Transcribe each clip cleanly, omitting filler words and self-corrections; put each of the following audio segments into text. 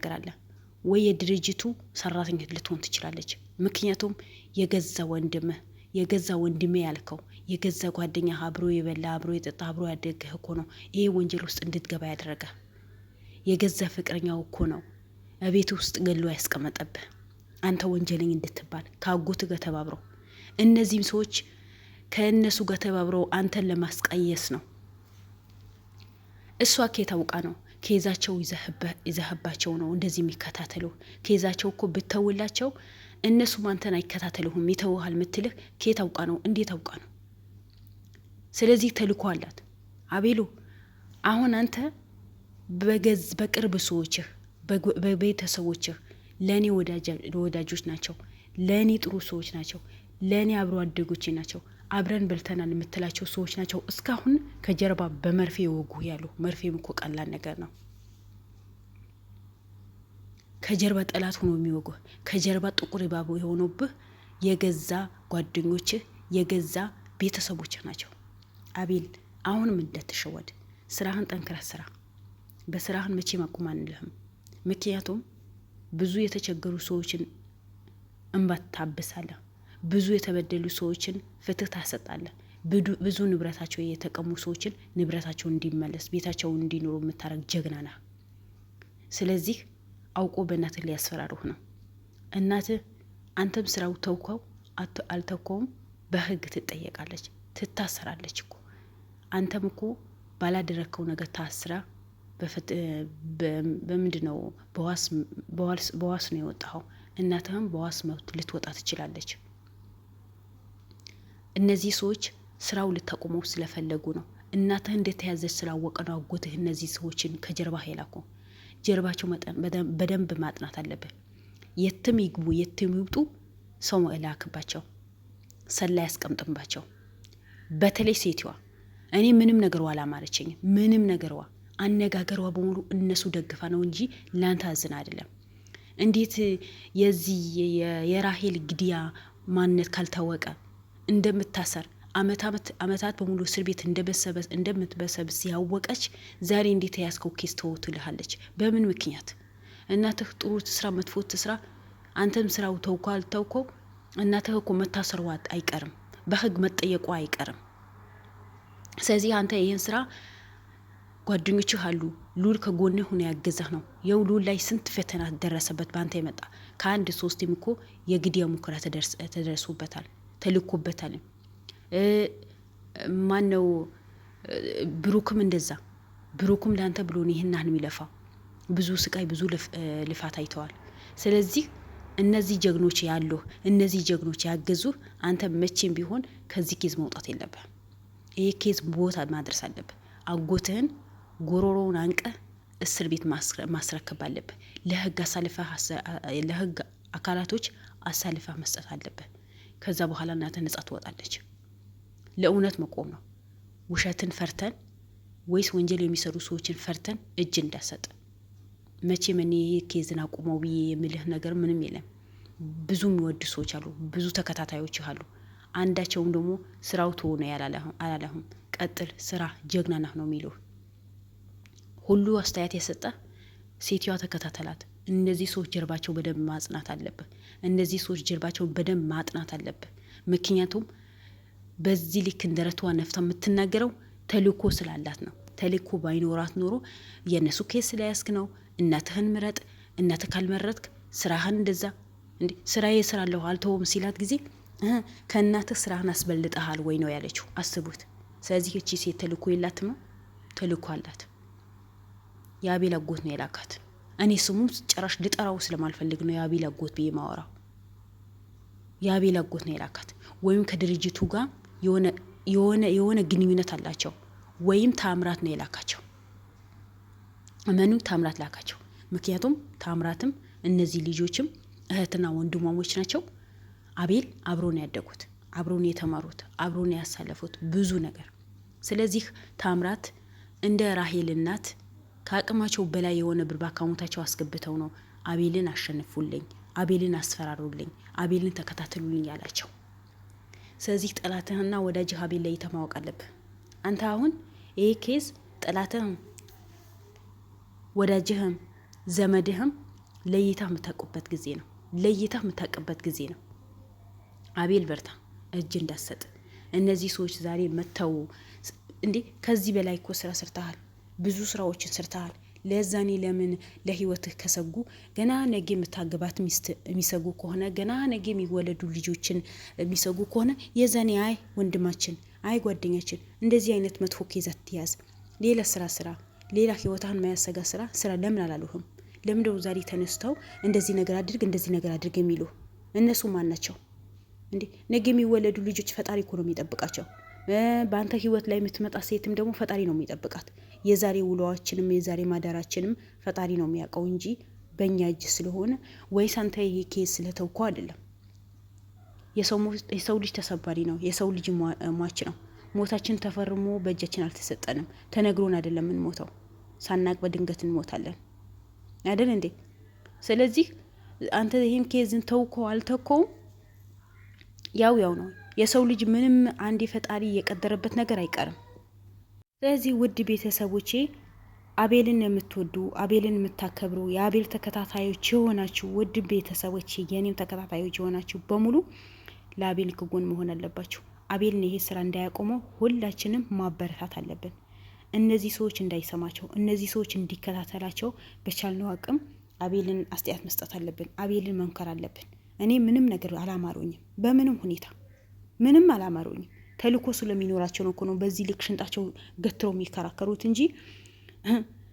ገራለ ወይ የድርጅቱ ሰራተኛ ልትሆን ትችላለች። ምክንያቱም የገዛ ወንድሜ ያልከው የገዛ ጓደኛ አብሮ የበላ አብሮ የጠጣ አብሮ ያደገህ እኮ ነው ይሄ ወንጀል ውስጥ እንድትገባ ያደረገ። የገዛ ፍቅረኛው እኮ ነው እቤት ውስጥ ገሎ ያስቀመጠብህ አንተ ወንጀለኛ እንድትባል ካጎት ጋር ተባብረው። እነዚህም ሰዎች ከእነሱ ጋር ተባብረው አንተን ለማስቀየስ ነው። እሷ ከታውቃ ነው ከዛቸው ይዘህባቸው ነው እንደዚህ የሚከታተሉ። ከዛቸው እኮ ብተውላቸው እነሱ አንተን አይከታተሉህም ይተውሃል ምትልህ ከታውቃ ነው እንዴት አውቃ ነው? ስለዚህ ተልኮ አላት አቤሉ። አሁን አንተ በቅርብ ሰዎችህ በቤተሰቦችህ ለኔ ወዳጆች ናቸው፣ ለኔ ጥሩ ሰዎች ናቸው፣ ለኔ አብሮ አደጎቼ ናቸው፣ አብረን በልተናል የምትላቸው ሰዎች ናቸው እስካሁን ከጀርባ በመርፌ ወጉ ያሉ። መርፌም እኮ ቀላል ነገር ነው። ከጀርባ ጠላት ሆኖ የሚወጉ ከጀርባ ጥቁር ባቡ የሆኑብህ የገዛ ጓደኞችህ የገዛ ቤተሰቦችህ ናቸው። አቤል አሁንም እንዳትሸወድ፣ ስራህን ጠንክረህ ስራ። በስራህን መቼ ማቆም አንልህም። ምክንያቱም ብዙ የተቸገሩ ሰዎችን እንባ ታብሳለህ። ብዙ የተበደሉ ሰዎችን ፍትህ ታሰጣለህ። ብዙ ንብረታቸው የተቀሙ ሰዎችን ንብረታቸው እንዲመለስ ቤታቸው እንዲኖሩ የምታረግ ጀግና ነህ። ስለዚህ አውቆ በእናትህ ሊያስፈራሩህ ነው። እናትህ አንተም ስራው ተውከው አልተውከውም በህግ ትጠየቃለች፣ ትታሰራለች እኮ። አንተም እኮ ባላደረከው ነገር ታስራ በምንድነው በዋስ ነው የወጣው። እናትህም በዋስ መብት ልትወጣ ትችላለች። እነዚህ ሰዎች ስራው ልታቆመው ስለፈለጉ ነው። እናትህ እንደተያዘች ስላወቀ ነው አጎትህ እነዚህ ሰዎችን ከጀርባ ሄላኩ። ጀርባቸው በደንብ ማጥናት አለብህ። የትም ይግቡ የትም ይውጡ ሰው መላክባቸው፣ ሰላ ያስቀምጥባቸው። በተለይ ሴትዋ እኔ ምንም ነገርዋ አላማረችኝ። ምንም ነገርዋ አነጋገርዋ በሙሉ እነሱ ደግፋ ነው እንጂ ላንተ አዝና አይደለም። እንዴት የዚህ የራሄል ግድያ ማንነት ካልታወቀ እንደምታሰር አመታት በሙሉ እስር ቤት እንደምትበሰብስ ያወቀች ዛሬ እንዴት ያስከው ኬስ ተውትልሃለች? በምን ምክንያት? እናትህ ጥሩ ስራ መጥፎ ስራ አንተም ስራው ተውኳል ተውኮ እናትህ እኮ መታሰርዋት አይቀርም፣ በህግ መጠየቁ አይቀርም። ስለዚህ አንተ ይሄን ስራ ጓደኞችህ አሉ፣ ሉል ከጎንህ ሆነ ያገዘህ ነው። የው ሉል ላይ ስንት ፈተና ደረሰበት ባንተ ይመጣ። ከአንድ ሶስቴም እኮ የግድያ ሙከራ ተደርሶበታል፣ ተልኮበታል። ማነው ብሩክም እንደዛ። ብሩክም ላንተ ብሎ ነው ይሄን ያህል የሚለፋው። ብዙ ስቃይ ብዙ ልፋት አይተዋል። ስለዚህ እነዚህ ጀግኖች ያሉ እነዚህ ጀግኖች ያገዙ አንተ መቼም ቢሆን ከዚህ ኬዝ መውጣት የለብህ። ይሄ ኬዝ ቦታ ማድረስ አለብህ። አጎትህን ጎሮሮውን አንቀ እስር ቤት ማስረከብ አለብህ። ለህግ አካላቶች አሳልፈህ መስጠት አለብህ። ከዛ በኋላ እናትህ ነጻ ትወጣለች። ለእውነት መቆም ነው። ውሸትን ፈርተን ወይስ ወንጀል የሚሰሩ ሰዎችን ፈርተን እጅ እንዳሰጥ። መቼም እኔ ይሄ ኬዝን አቁመው ብዬ የምልህ ነገር ምንም የለም። ብዙ የሚወዱ ሰዎች አሉ፣ ብዙ ተከታታዮች አሉ። አንዳቸውም ደግሞ ስራው ተሆነ ያላለሁም ቀጥል ስራ ጀግና ነህ ነው የሚሉ ሁሉ አስተያየት የሰጠ ሴትዋ ተከታተላት። እነዚህ ሰዎች ጀርባቸው በደንብ ማጽናት አለብህ። እነዚህ ሰዎች ጀርባቸው በደንብ ማጥናት አለብህ። ምክንያቱም በዚህ ልክ እንደረቷ ነፍታ የምትናገረው ተልኮ ስላላት ነው። ተልኮ ባይኖራት ኖሮ የነሱ ኬስ ስለያስክ ነው። እናትህን ምረጥ፣ እናትህ ካልመረጥክ ስራህን እንደዛ እንዴ ስራዬ ስራለሁ አልተውም ሲላት ጊዜ ከእናትህ ስራህን አስበልጠሃል ወይ ነው ያለችው። አስቡት። ስለዚህ እቺ ሴት ተልኮ የላትም? ተልኮ አላት። የአቤል አጎት ነው የላካት። እኔ ስሙን ጭራሽ ልጠራው ስለማልፈልግ ነው የአቤል አጎት ብዬ ማወራው። የአቤል አጎት ነው የላካት። ወይም ከድርጅቱ ጋር የሆነ ግንኙነት አላቸው። ወይም ታምራት ነው የላካቸው። እመኑ ታምራት ላካቸው። ምክንያቱም ታምራትም እነዚህ ልጆችም እህትና ወንድማሞች ናቸው። አቤል አብሮን ያደጉት፣ አብሮን የተማሩት፣ አብሮን ያሳለፉት ብዙ ነገር። ስለዚህ ታምራት እንደ ራሄል እናት ከአቅማቸው በላይ የሆነ ብር በአካውንታቸው አስገብተው ነው አቤልን አሸንፉልኝ፣ አቤልን አስፈራሩልኝ፣ አቤልን ተከታተሉልኝ ያላቸው። ስለዚህ ጠላትህና ወዳጅህ አቤል ላይ ማወቅ አለብህ። አንተ አሁን ይሄ ኬዝ ጠላትህም ወዳጅህም ዘመድህም ለይታ የምታውቁበት ጊዜ ነው። ለይታ የምታውቅበት ጊዜ ነው። አቤል በርታ፣ እጅ እንዳሰጥ። እነዚህ ሰዎች ዛሬ መተው እንዴ! ከዚህ በላይ እኮ ስራ ሰርተሃል፣ ብዙ ስራዎችን ሰርተሃል። ለዛኔ ለምን ለህይወትህ ከሰጉ ገና ነገ የምታገባት ሚስት የሚሰጉ ከሆነ ገና ነገ የሚወለዱ ልጆችን የሚሰጉ ከሆነ የዛኔ አይ ወንድማችን፣ አይ ጓደኛችን እንደዚህ አይነት መጥፎ ኬዛት ትያዝ፣ ሌላ ስራ ሌላ ህይወትህን ማያሰጋ ስራ ለምን አላሉህም? ለምንድነው ዛሬ ተነስተው እንደዚህ ነገር አድርግ የሚሉ? እነሱ ማን ናቸው እንዴ? ነገ የሚወለዱ ልጆች ፈጣሪ እኮ ነው የሚጠብቃቸው። በአንተ ህይወት ላይ የምትመጣ ሴትም ደግሞ ፈጣሪ ነው የሚጠብቃት። የዛሬ ውሎዋችንም የዛሬ ማዳራችንም ፈጣሪ ነው የሚያውቀው እንጂ በእኛ እጅ ስለሆነ ወይስ አንተ ይሄ ኬስ ስለተውኮ አይደለም። የሰው ልጅ ተሰባሪ ነው። የሰው ልጅ ሟች ነው። ሞታችን ተፈርሞ በእጃችን አልተሰጠንም። ተነግሮን አይደለም የምንሞተው፣ ሳናቅ በድንገት እንሞታለን አይደል እንዴ? ስለዚህ አንተ ይሄን ኬዝን ተውኮ አልተውኮው ያው ነው። የሰው ልጅ ምንም አንድ ፈጣሪ የቀደረበት ነገር አይቀርም። ስለዚህ ውድ ቤተሰቦቼ አቤልን የምትወዱ አቤልን የምታከብሩ የአቤል ተከታታዮች የሆናችሁ ውድ ቤተሰቦቼ የኔም ተከታታዮች የሆናችሁ በሙሉ ለአቤል ከጎን መሆን አለባችሁ። አቤልን ይሄ ስራ እንዳያቆመው ሁላችንም ማበረታት አለብን። እነዚህ ሰዎች እንዳይሰማቸው፣ እነዚህ ሰዎች እንዲከታተላቸው በቻልነው አቅም አቤልን አስተያየት መስጠት አለብን። አቤልን መምከር አለብን። እኔ ምንም ነገር አላማሩኝም፣ በምንም ሁኔታ ምንም አላማሩኝም። ተልኮ ስለሚኖራቸው ነው እኮ ነው በዚህ ልክ ሽንጣቸው ገትረው የሚከራከሩት እንጂ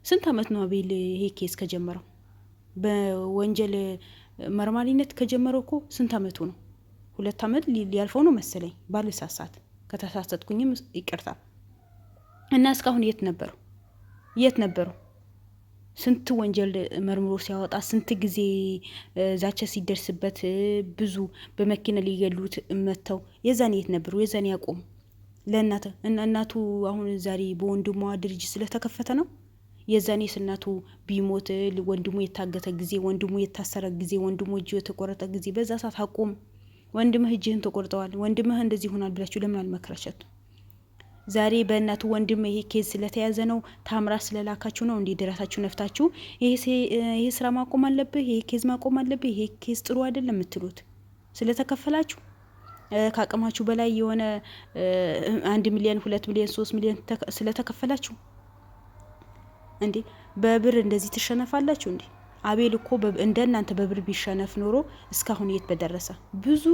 ስንት አመት ነው አቤል ይሄ ኬስ ከጀመረው? በወንጀል መርማሪነት ከጀመረው እኮ ስንት አመቱ ነው? 2 አመት ሊያልፈው ነው መሰለኝ ባልሳሳት፣ ከተሳሳትኩኝም ይቅርታ። እና እስካሁን የት ነበሩ? ስንት ወንጀል መርምሮ ሲያወጣ ስንት ጊዜ ዛቻ ሲደርስበት ብዙ በመኪና ሊገሉት መተው የዛኔ የት ነበሩ? የዛኔ ያቆሙ። እናቱ አሁን ዛሬ በወንድሟ ድርጅት ስለተከፈተ ነው። የዛኔ እናቱ ቢሞት ወንድሙ የታገተ ጊዜ፣ ወንድሙ የታሰረ ጊዜ፣ ወንድሙ እጅ የተቆረጠ ጊዜ በዛ ሰዓት አቆሙ። ወንድምህ እጅህን ተቆርጠዋል፣ ወንድምህ እንደዚህ ሆናል ብላችሁ ለምን አልመከራችሁት? ዛሬ በእናቱ ወንድም ይሄ ኬዝ ስለተያዘ ነው ታምራት ስለላካችሁ ነው እንዴ ደረታችሁ ነፍታችሁ ይሄ ስራ ማቆም አለብህ፣ ይሄ ኬዝ ማቆም አለብህ፣ ይሄ ኬዝ ጥሩ አይደለም የምትሉት? ስለተከፈላችሁ ከአቅማችሁ በላይ የሆነ 1 ሚሊዮን 2 ሚሊዮን 3 ሚሊዮን ስለተከፈላችሁ እንዴ በብር እንደዚህ ትሸነፋላችሁ እንዴ? አቤል እኮ እንደናንተ በብር ቢሸነፍ ኖሮ እስካሁን የት በደረሰ። ብዙ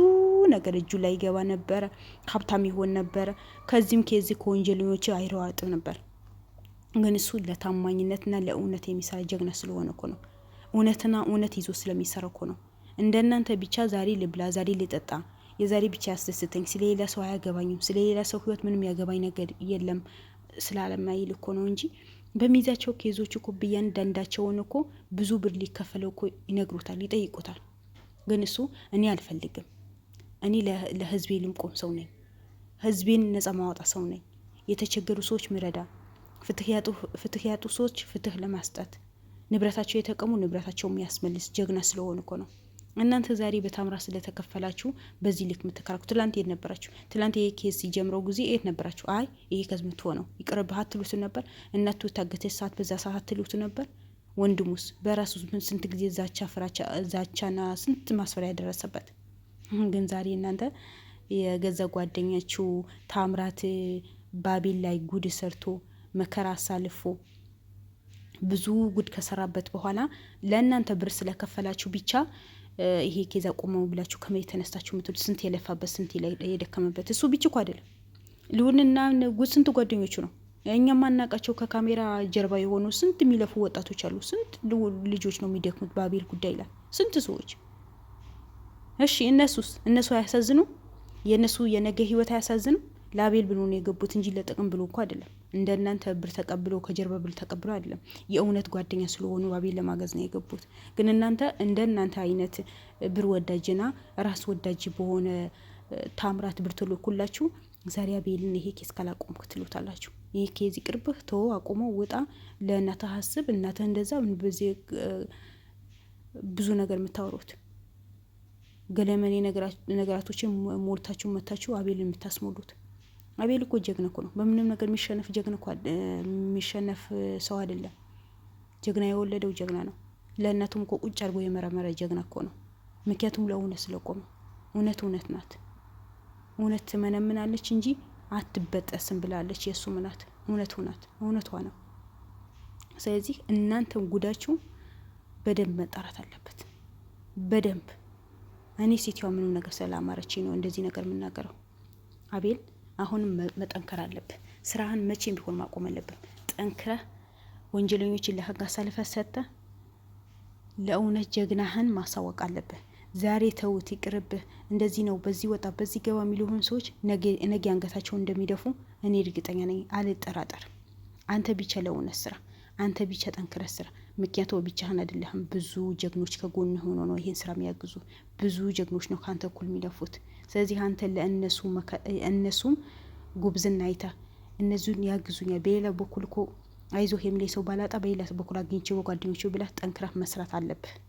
ነገር እጁ ላይ ይገባ ነበረ፣ ሀብታም ይሆን ነበረ። ከዚህም ከዚህ ከወንጀለኞች አይረዋጥም ነበር። ግን እሱ ለታማኝነትና ለእውነት የሚሰራ ጀግና ስለሆነ እኮ ነው። እውነትና እውነት ይዞ ስለሚሰራ እኮ ነው። እንደናንተ ብቻ ዛሬ ልብላ፣ ዛሬ ልጠጣ፣ የዛሬ ብቻ ያስደስተኝ፣ ስለሌላ ሰው አያገባኝም፣ ስለሌላ ሰው ህይወት ምንም ያገባኝ ነገር የለም ስላለማይል እኮ ነው እንጂ በሚይዛቸው ኬዞች እኮ በእያንዳንዳቸውን እኮ ብዙ ብር ሊከፈለው እኮ ይነግሩታል፣ ይጠይቁታል። ግን እሱ እኔ አልፈልግም፣ እኔ ለህዝቤ ልምቆም ሰው ነኝ፣ ህዝቤን ነጻ ማወጣ ሰው ነኝ፣ የተቸገሩ ሰዎች ምረዳ፣ ፍትህ ያጡ ሰዎች ፍትህ ለማስጣት፣ ንብረታቸው የተቀሙ ንብረታቸው የሚያስመልስ ጀግና ስለሆነ እኮ ነው። እናንተ ዛሬ በታምራት ስለተከፈላችሁ በዚህ ልክ የምትከራኩ፣ ትላንት የት ነበራችሁ? ትላንት ይሄ ኬስ ሲጀምረው ጊዜ የት ነበራችሁ? አይ ይሄ ከዝምት ሆነው ይቅርብህ አትሉት ነበር? እናቱ ታገተች ሰዓት በዛ ሰዓት አትሉት ነበር? ወንድሙስ በራሱ ስንት ጊዜ ዛቻና ስንት ማስፈሪያ ያደረሰበት። ግን ዛሬ እናንተ የገዛ ጓደኛችሁ ታምራት ባቤል ላይ ጉድ ሰርቶ መከራ አሳልፎ ብዙ ጉድ ከሰራበት በኋላ ለእናንተ ብር ስለከፈላችሁ ብቻ ይሄ ኬዛ ቆመው ብላችሁ ከመሬት ተነስታችሁ ምትሉ ስንት የለፋበት ስንት የደከመበት እሱ ብቻ እኮ አይደለም። ልሁንና ጉድ ስንት ጓደኞቹ ነው እኛ ማናቃቸው ከካሜራ ጀርባ የሆኑ ስንት የሚለፉ ወጣቶች አሉ። ስንት ልጆች ነው የሚደክሙት በአቤል ጉዳይ ላይ ስንት ሰዎች። እሺ እነሱ አያሳዝኑ? የነሱ የነገ ህይወት አያሳዝኑ? ለአቤል ብሎ ነው የገቡት እንጂ ለጥቅም ብሎ እኮ አይደለም። እንደናንተ ብር ተቀብሎ ከጀርባ ብር ተቀብሎ አይደለም። የእውነት ጓደኛ ስለሆኑ አቤል ለማገዝ ነው የገቡት። ግን እናንተ እንደናንተ አይነት ብር ወዳጅና ራስ ወዳጅ በሆነ ታምራት ብር ትልኩላችሁ። ዛሬ አቤልን ይሄ ኬስ ካላቆምክ ትሉታላችሁ። ይሄ ኬዝ ይቅርብህ፣ ተው፣ አቆመው፣ ውጣ፣ ለእናትህ አስብ፣ እናትህ እንደዛ በዚህ ብዙ ነገር የምታወሩት ገለመኔ ነገራቶችን ሞልታችሁ መታችሁ አቤልን የምታስሞሉት። አቤል እኮ ጀግና እኮ ነው። በምንም ነገር የሚሸነፍ ጀግና እኮ የሚሸነፍ ሰው አይደለም። ጀግና የወለደው ጀግና ነው። ለእናቱም እኮ ቁጭ አድርጎ የመረመረ ጀግና እኮ ነው። ምክንያቱም ለእውነት ስለቆመ። እውነት ናት። እውነት ትመነምናለች እንጂ አትበጠስም ብላለች የእሱ ምናት። እውነቷ ነው። ስለዚህ እናንተም ጉዳችሁ በደንብ መጣራት አለበት። በደንብ እኔ ሴትዋ ምንም ነገር ስላማረችኝ ነው እንደዚህ ነገር የምናገረው። አቤል አሁንም መጠንከር አለብህ። ስራህን መቼም ቢሆን ማቆም አለብህ። ጠንክረህ ወንጀለኞችን ለህግ አሳልፈህ ሰጥተህ ለእውነት ጀግናህን ማሳወቅ አለብህ። ዛሬ ተውት ይቅርብህ፣ እንደዚህ ነው፣ በዚህ ወጣ በዚህ ገባ የሚሉህን ሰዎች ነገ አንገታቸውን እንደሚደፉ እኔ እርግጠኛ ነኝ። አልጠራጠር። አንተ ብቻ ለእውነት ስራ፣ አንተ ብቻ ጠንክረህ ስራ። ምክንያቱ ብቻህን አይደለህም። ብዙ ጀግኖች ከጎን ሆኖ ነው ይሄን ስራ የሚያግዙ። ብዙ ጀግኖች ነው ከአንተ እኩል የሚለፉት። ስለዚህ አንተ ለእነሱም ጉብዝና አይታ እነዚህን ያግዙኛል፣ በሌላ በኩል እኮ አይዞህ የሚለኝ ሰው ባላጣ በሌላ በኩል አግኝቼ በጓደኞቼ ብላ ጠንክረህ መስራት አለብህ።